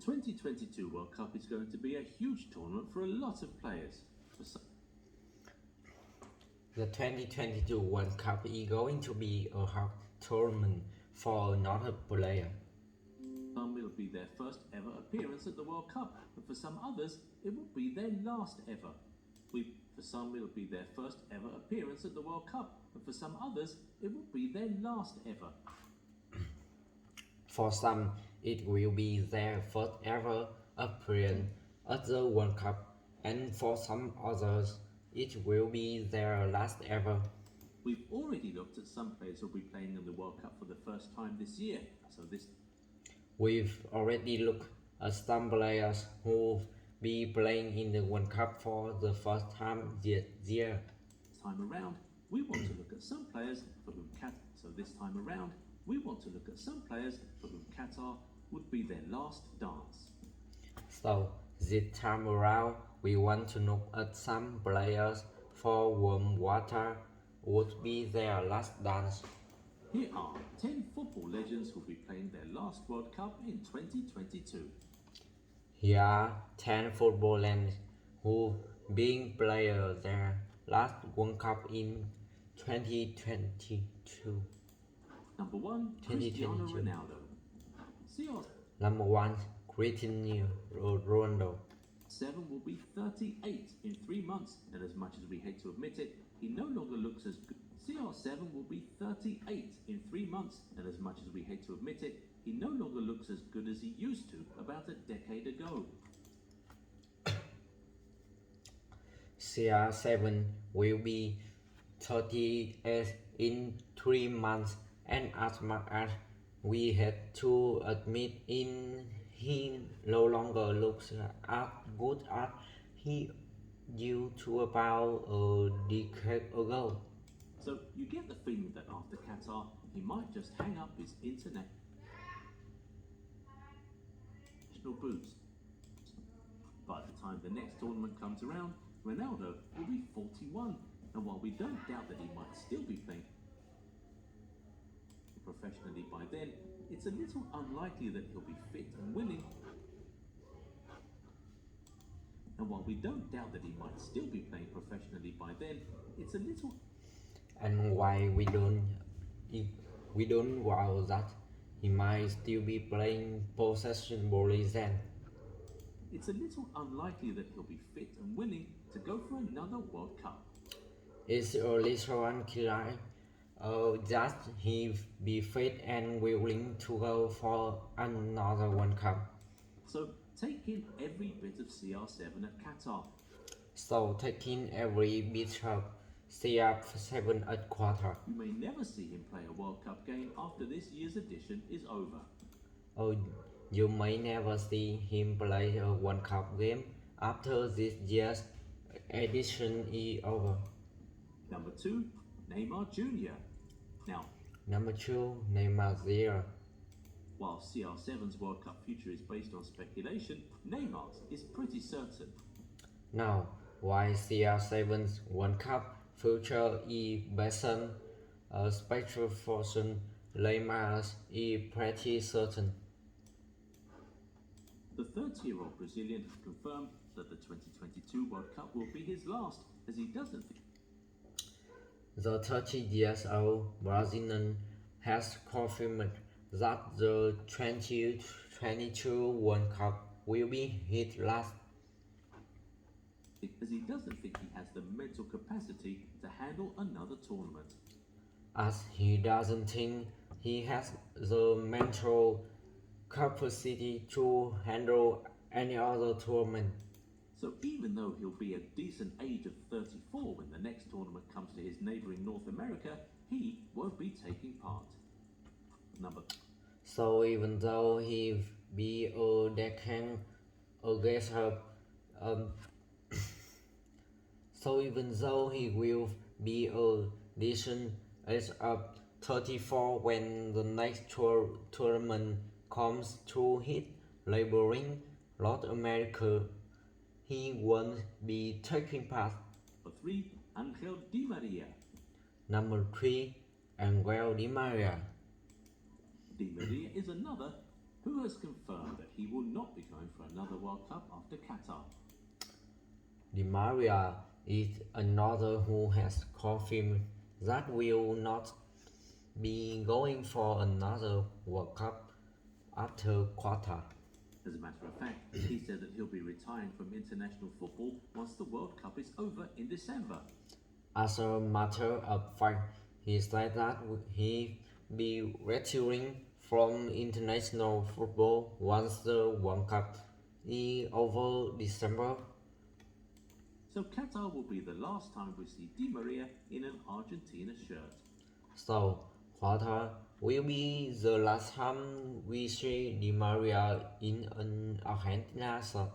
2022 World Cup is going to be a huge tournament for a lot of players. The 2022 World Cup is going to be a hard tournament for a lot of players. Some will be their first ever appearance at the World Cup, and for some others, it will be their last ever. For some, it will be their first ever appearance at the World Cup, and for some others, it will be their last ever. For some, it will be their first ever appearance at the World Cup, and for some others, it will be their last ever. We've already looked at some players who will be playing in the World Cup for the first time this year, We've already looked at some players who will be playing in the World Cup for the first time this year. This time around, we want to look at some players for whom Qatar would be their last dance. So this time around, we want to look at some players for whom water would be their last dance. Here are 10 football legends who will be playing their last World Cup in 2022. Here are 10 football legends who being player their last World Cup in 2022. Number 1, Cristiano Ronaldo. Number 1, Cristiano Ronaldo. 7 will be 38 in 3 months, and as much as we hate to admit it, he no longer looks as good. CR7 will be 38 in 3 months, and as much as we hate to admit it, he no longer looks as good as he used to about a decade ago. CR7 will be 38 in 3 months, and as much as we had to admit it, he no longer looks as good as he used to about a decade ago. So you get the feeling that after Qatar, he might just hang up his international boots. By the time the next tournament comes around, Ronaldo will be 41, and while we don't doubt that he might still be playing professionally by then, it's a little unlikely that he'll be fit and willing. And while we don't doubt that he might still be playing professionally by then, it's a little. And why we don't wow that he might still be playing professionally then. It's a little unlikely that he'll be fit and willing to go for another World Cup. It's a little unlikely that he be fit and willing to go for another World Cup. So take in every bit of CR7 at Qatar. So taking every bit of CR7 at Qatar. You may never see him play a World Cup game after this year's edition is over. Oh, you may never see him play a World Cup game after this year's edition is over. Number 2, Neymar Jr. Now, Number 2, Neymar Jr. While CR7's World Cup future is based on speculation, Neymar's is pretty certain. Now, while CR7's World Cup future is based on speculation, Neymar's is pretty certain. The 30-year-old Brazilian has confirmed that the 2022 World Cup will be his last, as he doesn't think. The 30-year-old Brazilian has confirmed that the 2022 World Cup will be his last, as he doesn't think he has the mental capacity to handle another tournament. As he doesn't think he has the mental capacity to handle any other tournament. So even though he'll be a decent age of 34 when the next tournament comes to his neighbouring North America, he won't be taking part. So even though he be a decade against her, so even though he will be a decent age of 34 when the next tournament comes to his neighboring North America, he won't be taking part. Number 3, Angel Di Maria. Number 3, Angel Di Maria. Di Maria is another who has confirmed that he will not be going for another World Cup after Qatar. Di Maria is another who has confirmed that will not be going for another World Cup after Qatar. As a matter of fact, he said that he'll be retiring from international football once the World Cup is over in December. As a matter of fact, he said that he be retiring from international football once the World Cup is over December. So Qatar will be the last time we see Di Maria in an Argentina shirt. So Qatar will be the last time we see Di Maria in an Argentina shirt.